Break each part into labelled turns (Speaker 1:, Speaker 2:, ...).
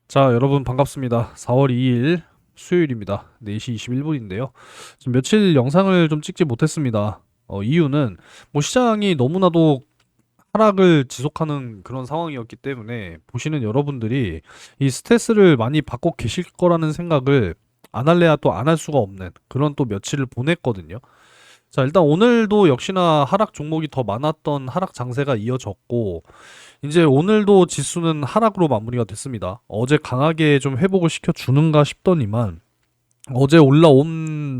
Speaker 1: 자, 여러분 반갑습니다. 4월 2일 수요일입니다. 4시 21분인데요. 지금 며칠 영상을 좀 찍지 못했습니다. 이유는 뭐 시장이 너무나도 하락을 지속하는 그런 상황이었기 때문에 보시는 여러분들이 이 스트레스를 많이 받고 계실 거라는 생각을 안 할래야 또 안 할 수가 없는 그런 또 며칠을 보냈거든요. 자, 일단 오늘도 역시나 하락 종목이 더 많았던 하락 장세가 이어졌고, 이제 오늘도 지수는 하락으로 마무리가 됐습니다. 어제 강하게 좀 회복을 시켜주는가 싶더니만, 어제 올라온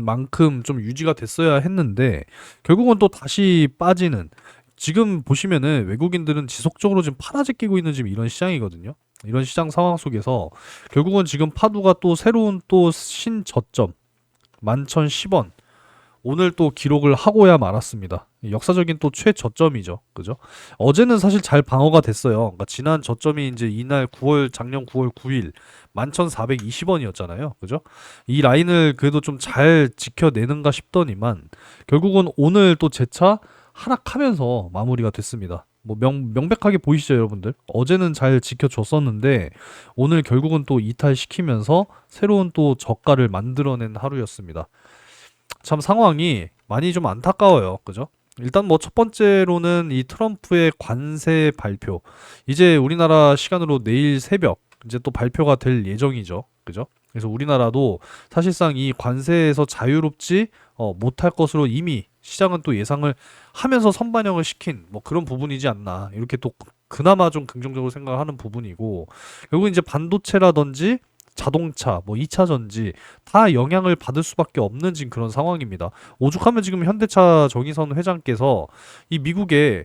Speaker 1: 만큼 좀 유지가 됐어야 했는데, 결국은 또 다시 빠지는, 지금 보시면은 외국인들은 지속적으로 지금 팔아제끼고 있는 지금 이런 시장이거든요. 이런 시장 상황 속에서 결국은 지금 파도가 또 새로운 또 신저점, 11,010원, 오늘 또 기록을 하고야 말았습니다. 역사적인 또 최저점이죠. 그죠? 어제는 사실 잘 방어가 됐어요. 그러니까 지난 저점이 이제 이날 작년 9월 9일 11,420원이었잖아요. 그죠? 이 라인을 그래도 좀 잘 지켜내는가 싶더니만 결국은 오늘 또 재차 하락하면서 마무리가 됐습니다. 뭐 명백하게 보이시죠, 여러분들? 어제는 잘 지켜줬었는데 오늘 결국은 또 이탈시키면서 새로운 또 저가를 만들어낸 하루였습니다. 참 상황이 많이 좀 안타까워요. 그죠? 일단 뭐 첫 번째로는 이 트럼프의 관세 발표. 이제 우리나라 시간으로 내일 새벽 이제 또 발표가 될 예정이죠. 그죠? 그래서 우리나라도 사실상 이 관세에서 자유롭지 못할 것으로 이미 시장은 또 예상을 하면서 선반영을 시킨 뭐 그런 부분이지 않나. 이렇게 또 그나마 좀 긍정적으로 생각하는 부분이고 결국 이제 반도체라든지 자동차, 뭐 2차 전지 다 영향을 받을 수밖에 없는 지금 그런 상황입니다. 오죽하면 지금 현대차 정의선 회장께서 이 미국에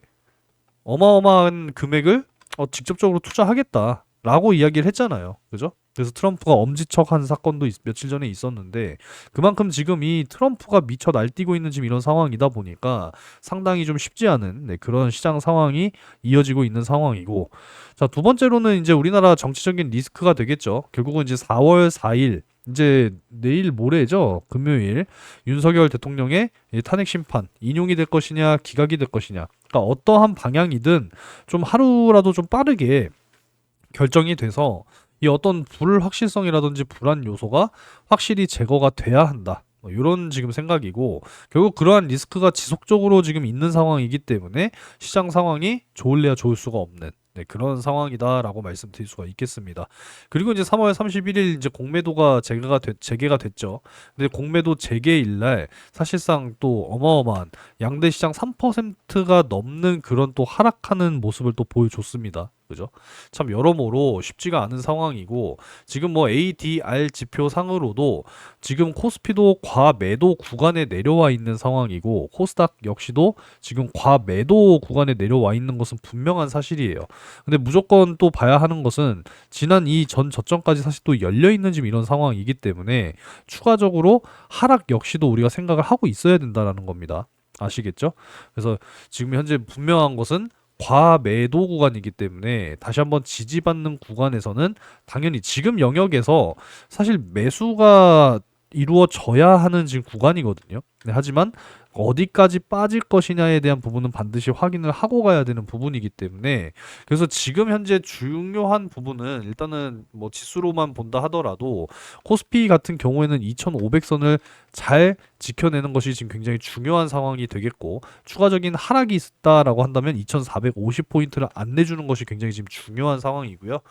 Speaker 1: 어마어마한 금액을 직접적으로 투자하겠다라고 이야기를 했잖아요. 그죠? 그래서 트럼프가 엄지척한 사건도 며칠 전에 있었는데 그만큼 지금 이 트럼프가 미쳐 날뛰고 있는 지금 이런 상황이다 보니까 상당히 좀 쉽지 않은 그런 시장 상황이 이어지고 있는 상황이고 자, 두 번째로는 이제 우리나라 정치적인 리스크가 되겠죠. 결국은 이제 4월 4일 이제 내일 모레죠. 금요일 윤석열 대통령의 이 탄핵 심판 인용이 될 것이냐 기각이 될 것이냐 그러니까 어떠한 방향이든 좀 하루라도 좀 빠르게 결정이 돼서 이 어떤 불확실성이라든지 불안 요소가 확실히 제거가 돼야 한다. 뭐 이런 지금 생각이고 결국 그러한 리스크가 지속적으로 지금 있는 상황이기 때문에 시장 상황이 좋을래야 좋을 수가 없는 그런 상황이다라고 말씀드릴 수가 있겠습니다. 그리고 이제 3월 31일 이제 공매도가 재개가 됐죠. 근데 공매도 재개일 날 사실상 또 어마어마한 양대 시장 3%가 넘는 그런 또 하락하는 모습을 또 보여줬습니다. 그죠? 참 여러모로 쉽지가 않은 상황이고 지금 뭐 ADR 지표 상으로도 지금 코스피도 과매도 구간에 내려와 있는 상황이고 코스닥 역시도 지금 과매도 구간에 내려와 있는 것은 분명한 사실이에요. 근데 무조건 또 봐야 하는 것은 지난 이 전 저점까지 사실 또 열려 있는 지금 이런 상황이기 때문에 추가적으로 하락 역시도 우리가 생각을 하고 있어야 된다라는 겁니다. 아시겠죠? 그래서 지금 현재 분명한 것은 과매도 구간이기 때문에 다시 한번 지지받는 구간에서는 당연히 지금 영역에서 사실 매수가 이루어져야 하는 지금 구간이거든요. 하지만 어디까지 빠질 것이냐에 대한 부분은 반드시 확인을 하고 가야 되는 부분이기 때문에 그래서 지금 현재 중요한 부분은 일단은 뭐 지수로만 본다 하더라도 코스피 같은 경우에는 2,500선을 잘 지켜내는 것이 지금 굉장히 중요한 상황이 되겠고 추가적인 하락이 있다라고 한다면 2,450포인트를 안 내주는 것이 굉장히 지금 중요한 상황이고요.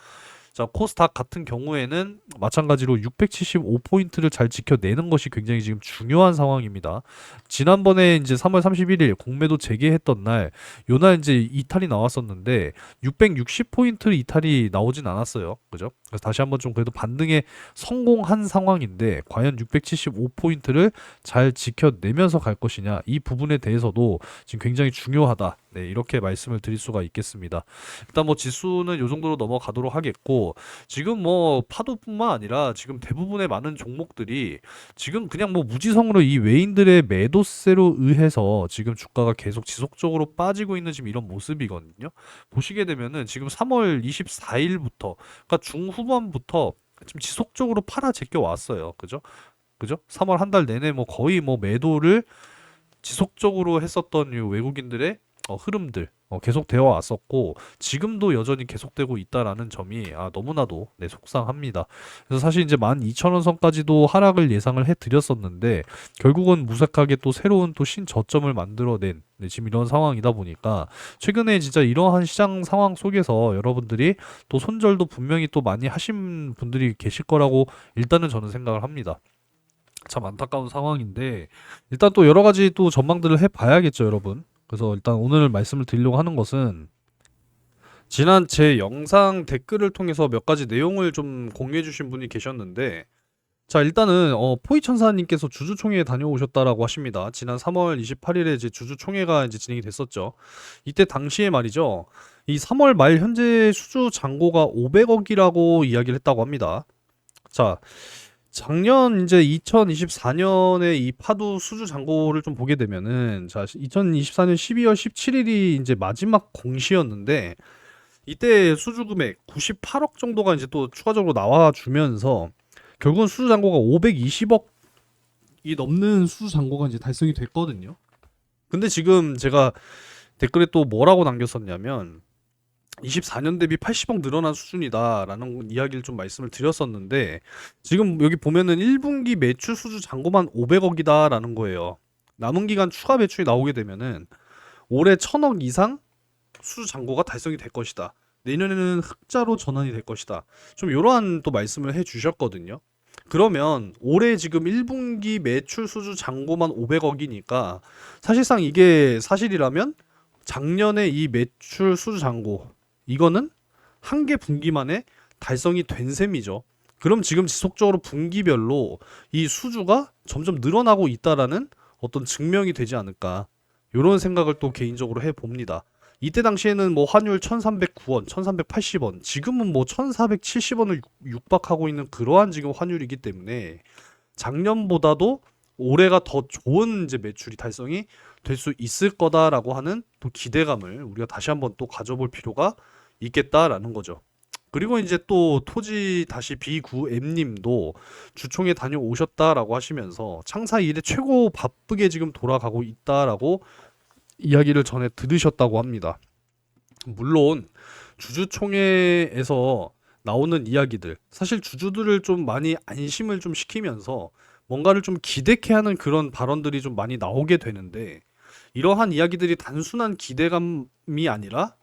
Speaker 1: 자, 코스닥 같은 경우에는 마찬가지로 675포인트를 잘 지켜내는 것이 굉장히 지금 중요한 상황입니다. 지난번에 이제 3월 31일 공매도 재개했던 날, 요날 이제 이탈이 나왔었는데 660포인트 이탈이 나오진 않았어요. 그죠? 그래서 다시 한번 좀 그래도 반등에 성공한 상황인데 과연 675포인트를 잘 지켜내면서 갈 것이냐 이 부분에 대해서도 지금 굉장히 중요하다. 네, 이렇게 말씀을 드릴 수가 있겠습니다. 일단 뭐 지수는 요 정도로 넘어가도록 하겠고 지금 뭐 파도뿐만 아니라 지금 대부분의 많은 종목들이 지금 그냥 뭐 무지성으로 이 외인들의 매도세로 의해서 지금 주가가 계속 지속적으로 빠지고 있는 지금 이런 모습이거든요. 보시게 되면은 지금 3월 24일부터 그러니까 중후반부터 지금 지속적으로 팔아 제껴 왔어요. 그죠? 그죠? 3월 한 달 내내 뭐 거의 뭐 매도를 지속적으로 했었던 이 외국인들의 흐름들 계속되어 왔었고 지금도 여전히 계속되고 있다라는 점이 너무나도 속상합니다. 그래서 사실 이제 12,000원 선까지도 하락을 예상을 해드렸었는데 결국은 무색하게 또 새로운 또 신저점을 만들어낸 지금 이런 상황이다 보니까 최근에 진짜 이러한 시장 상황 속에서 여러분들이 또 손절도 분명히 또 많이 하신 분들이 계실 거라고 일단은 저는 생각을 합니다. 참 안타까운 상황인데 일단 또 여러 가지 또 전망들을 해봐야겠죠, 여러분. 그래서 일단 오늘 말씀을 드리려고 하는 것은 지난 제 영상 댓글을 통해서 몇 가지 내용을 좀 공유해 주신 분이 계셨는데 자 일단은 포이천사님께서 주주총회에 다녀오셨다라고 하십니다. 지난 3월 28일에 이제 주주총회가 이제 진행이 됐었죠. 이때 당시에 말이죠. 이 3월 말 현재 수주 잔고가 500억이라고 이야기를 했다고 합니다. 자 작년 이제 2024년에 이 파도 수주 잔고를 좀 보게 되면은 자 2024년 12월 17일이 이제 마지막 공시였는데 이때 수주 금액 98억 정도가 이제 또 추가적으로 나와주면서 결국은 수주 잔고가 520억이 넘는 수주 잔고가 이제 달성이 됐거든요. 근데 지금 제가 댓글에 또 뭐라고 남겼었냐면 24년 대비 80억 늘어난 수준이다라는 이야기를 좀 말씀을 드렸었는데 지금 여기 보면은 1분기 매출 수주 잔고만 500억이다라는 거예요. 남은 기간 추가 매출이 나오게 되면은 올해 1000억 이상 수주 잔고가 달성이 될 것이다. 내년에는 흑자로 전환이 될 것이다. 좀 이러한 또 말씀을 해 주셨거든요. 그러면 올해 지금 1분기 매출 수주 잔고만 500억이니까 사실상 이게 사실이라면 작년에 이 매출 수주 잔고 이거는 한 개 분기만에 달성이 된 셈이죠. 그럼 지금 지속적으로 분기별로 이 수주가 점점 늘어나고 있다라는 어떤 증명이 되지 않을까. 이런 생각을 또 개인적으로 해봅니다. 이때 당시에는 뭐 환율 1309원, 1380원, 지금은 뭐 1470원을 육박하고 있는 그러한 지금 환율이기 때문에 작년보다도 올해가 더 좋은 이제 매출이 달성이 될 수 있을 거다라고 하는 또 기대감을 우리가 다시 한번 또 가져볼 필요가 있겠다라는 거죠. 그리고 이제 또 토지 다시 B9M님도 주총에 다녀오셨다라고 하시면서 창사 이래 최고 바쁘게 지금 돌아가고 있다라고 이야기를 전해 들으셨다고 합니다. 물론 주주총회에서 나오는 이야기들 사실 주주들을 좀 많이 안심을 좀 시키면서 뭔가를 좀 기대케 하는 그런 발언들이 좀 많이 나오게 되는데 이러한 이야기들이 단순한 기대감이 아니라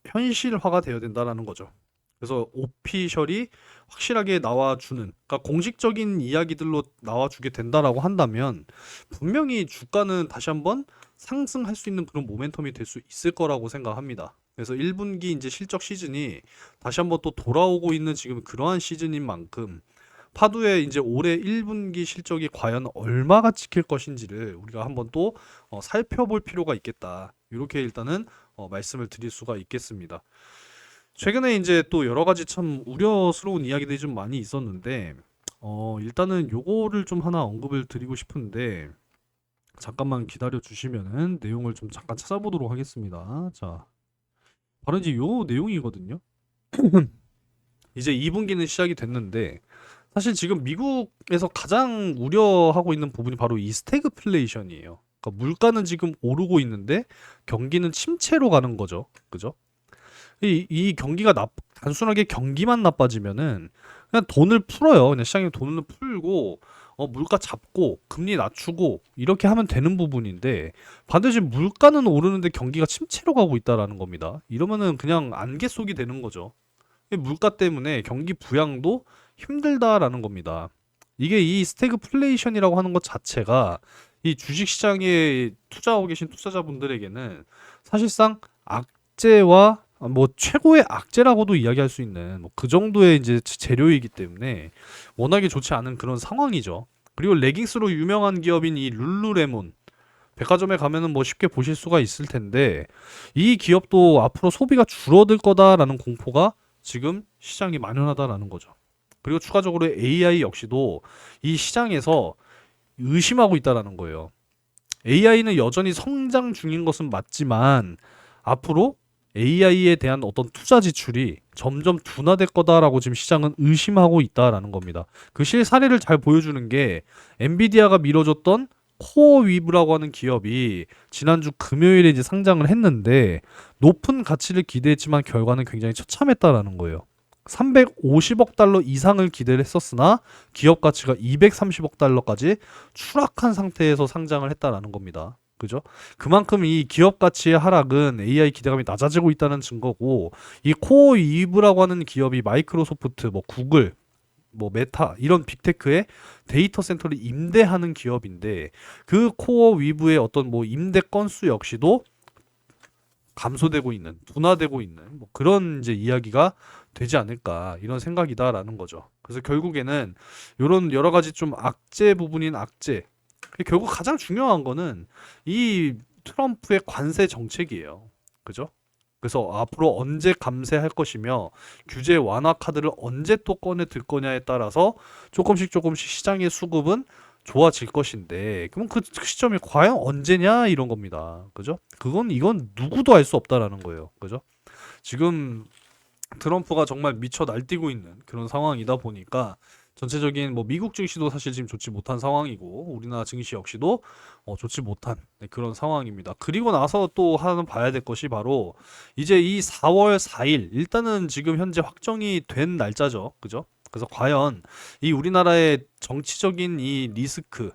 Speaker 1: 현실화가 되어야 된다라는 거죠. 그래서 오피셜이 확실하게 나와주는, 그러니까 공식적인 이야기들로 나와주게 된다라고 한다면 분명히 주가는 다시 한번 상승할 수 있는 그런 모멘텀이 될 수 있을 거라고 생각합니다. 그래서 1분기 이제 실적 시즌이 다시 한번 또 돌아오고 있는 지금 그러한 시즌인 만큼 파도의 이제 올해 1분기 실적이 과연 얼마가 찍힐 것인지를 우리가 한번 또 살펴볼 필요가 있겠다. 이렇게 일단은 말씀을 드릴 수가 있겠습니다. 최근에 이제 또 여러 가지 참 우려스러운 이야기들이 좀 많이 있었는데 일단은 요거를 좀 하나 언급을 드리고 싶은데 잠깐만 기다려 주시면은 내용을 좀 잠깐 찾아보도록 하겠습니다. 자, 바로 이제 요 내용이거든요. 이제 2분기는 시작이 됐는데 사실 지금 미국에서 가장 우려하고 있는 부분이 바로 이 스태그플레이션이에요. 그러니까 물가는 지금 오르고 있는데 경기는 침체로 가는 거죠. 그죠? 이 경기가 단순하게 경기만 나빠지면은 그냥 돈을 풀어요. 그냥 시장에 돈을 풀고 물가 잡고 금리 낮추고 이렇게 하면 되는 부분인데 반드시 물가는 오르는데 경기가 침체로 가고 있다라는 겁니다. 이러면은 그냥 안개 속이 되는 거죠. 이 물가 때문에 경기 부양도 힘들다라는 겁니다. 이게 이 스태그플레이션이라고 하는 것 자체가 이 주식시장에 투자하고 계신 투자자분들에게는 사실상 악재와 뭐 최고의 악재라고도 이야기할 수 있는 뭐 그 정도의 이제 재료이기 때문에 워낙에 좋지 않은 그런 상황이죠. 그리고 레깅스로 유명한 기업인 이 룰루레몬 백화점에 가면은 뭐 쉽게 보실 수가 있을 텐데 이 기업도 앞으로 소비가 줄어들 거다라는 공포가 지금 시장에 만연하다라는 거죠. 그리고 추가적으로 AI 역시도 이 시장에서 의심하고 있다라는 거예요. AI는 여전히 성장 중인 것은 맞지만 앞으로 AI에 대한 어떤 투자 지출이 점점 둔화될 거다라고 지금 시장은 의심하고 있다라는 겁니다. 그 실사례를 잘 보여주는 게 엔비디아가 미뤄줬던 코어위브라고 하는 기업이 지난주 금요일에 이제 상장을 했는데 높은 가치를 기대했지만 결과는 굉장히 처참했다라는 거예요. 350억 달러 이상을 기대를 했었으나 기업 가치가 230억 달러까지 추락한 상태에서 상장을 했다라는 겁니다. 그죠? 그만큼 이 기업 가치의 하락은 AI 기대감이 낮아지고 있다는 증거고, 이 코어위브라고 하는 기업이 마이크로소프트, 뭐 구글, 뭐 메타 이런 빅테크의 데이터 센터를 임대하는 기업인데, 그 코어 위브의 어떤 뭐 임대 건수 역시도 감소되고 있는, 둔화되고 있는 뭐 그런 이제 이야기가 되지 않을까, 이런 생각이다라는 거죠. 그래서 결국에는 이런 여러 가지 좀 악재 부분인 악재, 결국 가장 중요한 거는 이 트럼프의 관세 정책이에요. 그죠? 그래서 앞으로 언제 감세할 것이며 규제 완화 카드를 언제 또 꺼내 들 거냐에 따라서 조금씩 조금씩 시장의 수급은 좋아질 것인데, 그럼 그 시점이 과연 언제냐, 이런 겁니다. 그죠? 이건 누구도 알 수 없다라는 거예요. 그죠? 지금 트럼프가 정말 미쳐 날뛰고 있는 그런 상황이다 보니까 전체적인 뭐 미국 증시도 사실 지금 좋지 못한 상황이고, 우리나라 증시 역시도 좋지 못한, 네, 그런 상황입니다. 그리고 나서 또 하나는 봐야 될 것이 바로 이제 이 4월 4일, 일단은 지금 현재 확정이 된 날짜죠. 그죠? 그래서 과연 이 우리나라의 정치적인 이 리스크,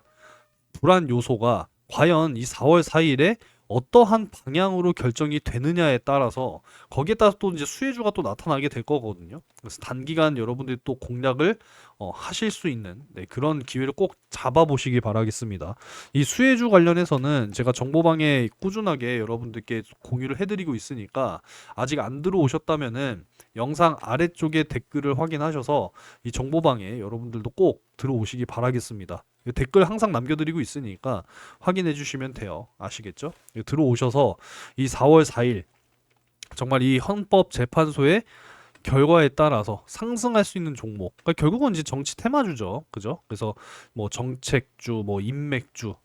Speaker 1: 불안 요소가 과연 이 4월 4일에 어떠한 방향으로 결정이 되느냐에 따라서, 거기에 따라서 또 이제 수혜주가 또 나타나게 될 거거든요. 그래서 단기간 여러분들이 또 공략을 하실 수 있는, 네, 그런 기회를 꼭 잡아보시기 바라겠습니다. 이 수혜주 관련해서는 제가 정보방에 꾸준하게 여러분들께 공유를 해드리고 있으니까, 아직 안 들어오셨다면은 영상 아래쪽에 댓글을 확인하셔서 이 정보방에 여러분들도 꼭 들어오시기 바라겠습니다. 댓글 항상 남겨드리고 있으니까 확인해 주시면 돼요. 아시겠죠? 들어오셔서 이 4월 4일 정말 이 헌법재판소의 결과에 따라서 상승할 수 있는 종목, 그러니까 결국은 이제 정치 테마주죠. 그죠? 그래서 뭐 정책주, 뭐 인맥주,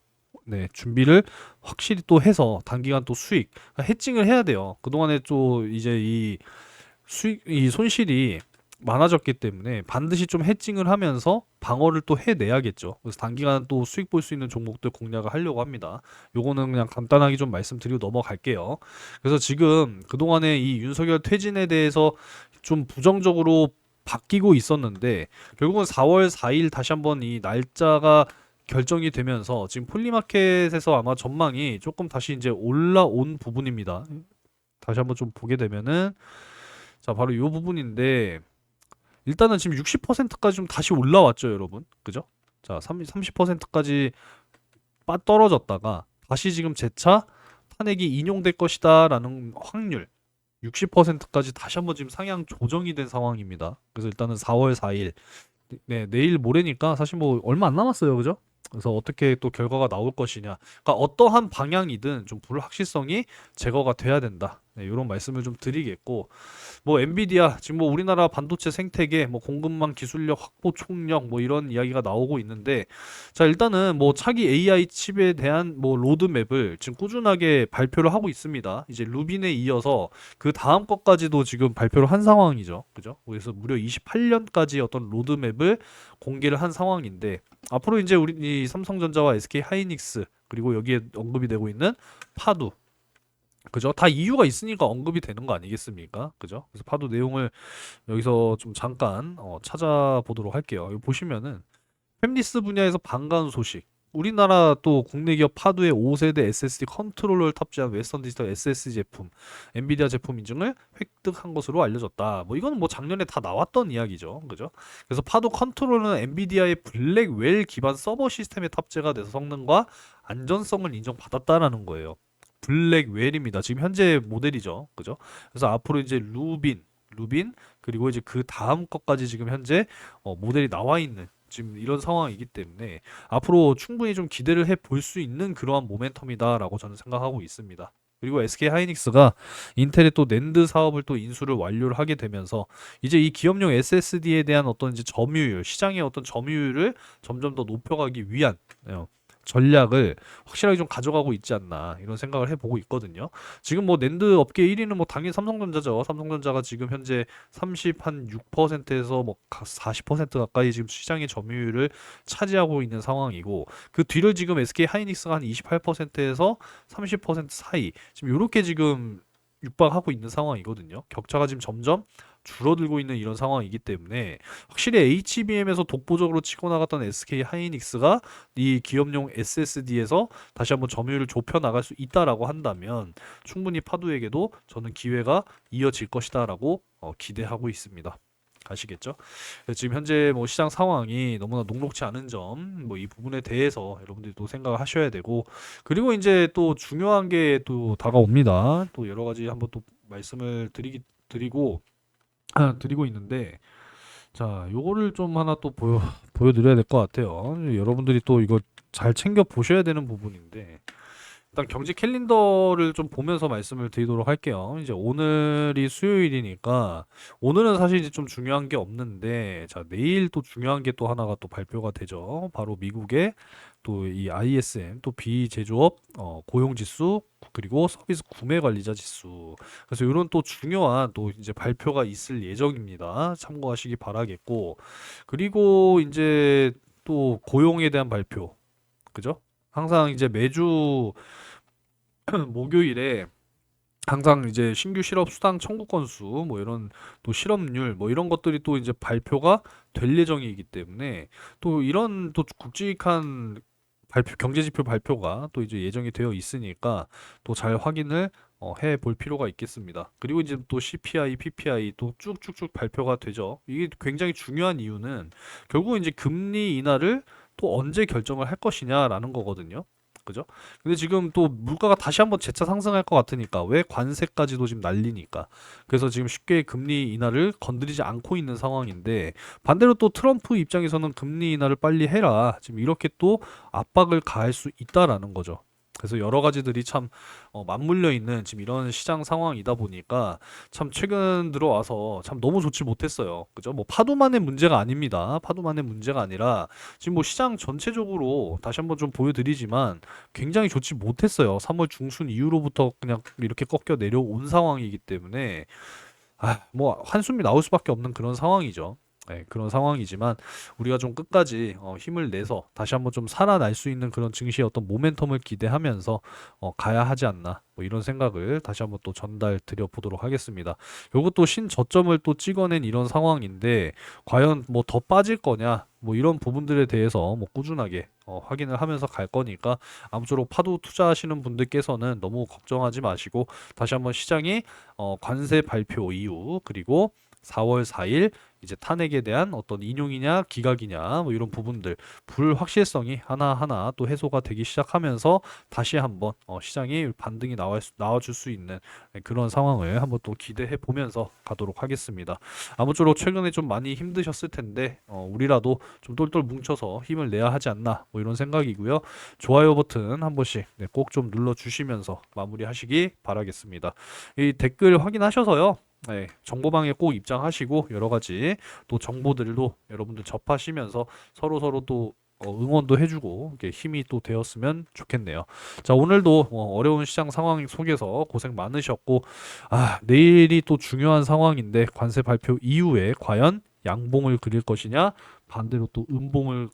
Speaker 1: 네, 준비를 확실히 또 해서 단기간 또 수익, 그러니까 해칭을 해야 돼요. 그동안에 또 이제 이 손실이 많아졌기 때문에 반드시 좀 해칭을 하면서 방어를 또 해내야겠죠. 그래서 단기간 또 수익 볼 수 있는 종목들 공략을 하려고 합니다. 요거는 그냥 간단하게 좀 말씀드리고 넘어갈게요. 그래서 지금 그동안에 이 윤석열 퇴진에 대해서 좀 부정적으로 바뀌고 있었는데, 결국은 4월 4일 다시 한번 이 날짜가 결정이 되면서 지금 폴리마켓에서 아마 전망이 조금 다시 이제 올라온 부분입니다. 다시 한번 좀 보게 되면은, 자, 바로 이 부분인데, 일단은 지금 60%까지 좀 다시 올라왔죠, 여러분. 그죠? 자, 30%까지 떨어졌다가 다시 지금 재차 탄핵이 인용될 것이다라는 확률 60%까지 다시 한번 지금 상향 조정이 된 상황입니다. 그래서 일단은 4월 4일, 네, 내일 모레니까 사실 뭐 얼마 안 남았어요. 그죠? 그래서 어떻게 또 결과가 나올 것이냐. 그러니까 어떠한 방향이든 좀 불확실성이 제거가 돼야 된다. 네, 이런 말씀을 좀 드리겠고, 뭐 엔비디아 지금 뭐 우리나라 반도체 생태계, 뭐 공급망 기술력 확보 총력, 뭐 이런 이야기가 나오고 있는데, 자, 일단은 뭐 차기 AI 칩에 대한 뭐 로드맵을 지금 꾸준하게 발표를 하고 있습니다. 이제 루빈에 이어서 그 다음 것까지도 지금 발표를 한 상황이죠. 그죠? 그래서 무려 28년까지 어떤 로드맵을 공개를 한 상황인데, 앞으로 이제 우리 이 삼성전자와 SK 하이닉스, 그리고 여기에 언급이 되고 있는 파두, 그죠? 다 이유가 있으니까 언급이 되는 거 아니겠습니까? 그죠? 그래서 파도 내용을 여기서 좀 잠깐 찾아보도록 할게요. 여기 보시면은 팹리스 분야에서 반가운 소식. 우리나라 또 국내 기업 파두의 5세대 SSD 컨트롤러를 탑재한 웨스턴 디지털 SSD 제품, 엔비디아 제품 인증을 획득한 것으로 알려졌다. 뭐 이거는 뭐 작년에 다 나왔던 이야기죠. 그죠? 그래서 파두 컨트롤러는 엔비디아의 블랙웰 기반 서버 시스템에 탑재가 돼서 성능과 안전성을 인정받았다라는 거예요. 블랙웰입니다. 지금 현재 모델이죠. 그죠? 그래서 앞으로 이제 루빈, 그리고 이제 그 다음 것까지 지금 현재 모델이 나와 있는 지금 이런 상황이기 때문에 앞으로 충분히 좀 기대를 해 볼 수 있는 그러한 모멘텀이다라고 저는 생각하고 있습니다. 그리고 SK 하이닉스가 인텔의 또 낸드 사업을 또 인수를 완료를 하게 되면서 이제 이 기업용 SSD에 대한 어떤 이제 점유율, 시장의 어떤 점유율을 점점 더 높여가기 위한 전략을 확실하게 좀 가져가고 있지 않나 이런 생각을 해보고 있거든요. 지금 뭐 낸드 업계 1위는 뭐 당연히 삼성전자죠. 삼성전자가 지금 현재 36%에서 뭐 40% 가까이 지금 시장의 점유율을 차지하고 있는 상황이고, 그 뒤를 지금 SK 하이닉스가 한 28%에서 30% 사이 지금 이렇게 지금 육박하고 있는 상황이거든요. 격차가 지금 점점 줄어들고 있는 이런 상황이기 때문에 확실히 HBM에서 독보적으로 치고 나갔던 SK 하이닉스가 이 기업용 SSD에서 다시 한번 점유율을 좁혀 나갈 수 있다라고 한다면 충분히 파도에게도 저는 기회가 이어질 것이다라고 기대하고 있습니다. 아시겠죠? 지금 현재 뭐 시장 상황이 너무나 녹록지 않은 점, 뭐 이 부분에 대해서 여러분들도 생각을 하셔야 되고, 그리고 이제 또 중요한 게 또 다가옵니다. 또 여러 가지 한번 또 말씀을 드리고 드리고 있는데, 자, 요거를 좀 하나 또 보여드려야 될 것 같아요. 여러분들이 또 이거 잘 챙겨 보셔야 되는 부분인데, 일단 경제 캘린더를 좀 보면서 말씀을 드리도록 할게요. 이제 오늘이 수요일이니까 오늘은 사실 이제 좀 중요한 게 없는데, 자, 내일 또 중요한 게 또 하나가 또 발표가 되죠. 바로 미국의 또 이 ISM 또 비제조업 고용 지수, 그리고 서비스 구매 관리자 지수. 그래서 이런 또 중요한 또 이제 발표가 있을 예정입니다. 참고하시기 바라겠고, 그리고 이제 또 고용에 대한 발표. 그죠? 항상 이제 매주 목요일에 항상 이제 신규 실업 수당 청구 건수 뭐 이런 또 실업률 뭐 이런 것들이 또 이제 발표가 될 예정이기 때문에, 또 이런 또 굵직한 발표 경제 지표 발표가 또 이제 예정이 되어 있으니까 또 잘 확인을 해 볼 필요가 있겠습니다. 그리고 이제 또 CPI, PPI 또 쭉쭉쭉 발표가 되죠. 이게 굉장히 중요한 이유는 결국 이제 금리 인하를 또 언제 결정을 할 것이냐라는 거거든요. 그죠? 근데 지금 또 물가가 다시 한번 재차 상승할 것 같으니까, 왜 관세까지도 지금 날리니까. 그래서 지금 쉽게 금리 인하를 건드리지 않고 있는 상황인데, 반대로 또 트럼프 입장에서는 금리 인하를 빨리 해라, 지금 이렇게 또 압박을 가할 수 있다라는 거죠. 그래서 여러 가지들이 참 맞물려 있는 지금 이런 시장 상황이다 보니까 참 최근 들어와서 참 너무 좋지 못했어요. 그죠? 뭐 파도만의 문제가 아닙니다. 파도만의 문제가 아니라 지금 뭐 시장 전체적으로 다시 한번 좀 보여드리지만 굉장히 좋지 못했어요. 3월 중순 이후로부터 그냥 이렇게 꺾여 내려온 상황이기 때문에 뭐 한숨이 나올 수밖에 없는 그런 상황이죠. 네, 그런 상황이지만 우리가 좀 끝까지 힘을 내서 다시 한번 좀 살아날 수 있는 그런 증시의 어떤 모멘텀을 기대하면서 가야 하지 않나, 뭐 이런 생각을 다시 한번 또 전달 드려 보도록 하겠습니다. 요것도 신저점을 또 찍어낸 이런 상황인데 과연 뭐 더 빠질 거냐, 뭐 이런 부분들에 대해서 뭐 꾸준하게 확인을 하면서 갈 거니까, 아무쪼록 파도 투자하시는 분들께서는 너무 걱정하지 마시고 다시 한번 시장이 관세 발표 이후, 그리고 4월 4일 이제 탄핵에 대한 어떤 인용이냐 기각이냐 뭐 이런 부분들 불확실성이 하나하나 또 해소가 되기 시작하면서 다시 한번 시장이 반등이 나와줄 수 있는 그런 상황을 한번 또 기대해 보면서 가도록 하겠습니다. 아무쪼록 최근에 좀 많이 힘드셨을 텐데 우리라도 좀 똘똘 뭉쳐서 힘을 내야 하지 않나, 뭐 이런 생각이고요. 좋아요 버튼 한 번씩 꼭 좀 눌러 주시면서 마무리하시기 바라겠습니다. 이 댓글 확인하셔서요. 네, 정보방에 꼭 입장하시고 여러 가지 또 정보들도 여러분들 접하시면서 서로 또 응원도 해주고 이렇게 힘이 또 되었으면 좋겠네요. 자, 오늘도 어려운 시장 상황 속에서 고생 많으셨고, 내일이 또 중요한 상황인데 관세 발표 이후에 과연 양봉을 그릴 것이냐 반대로 또 음봉을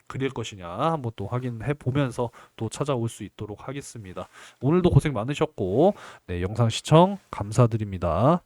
Speaker 1: 그릴 것이냐 한번 또 확인해 보면서 또 찾아올 수 있도록 하겠습니다. 오늘도 고생 많으셨고, 네, 영상 시청 감사드립니다.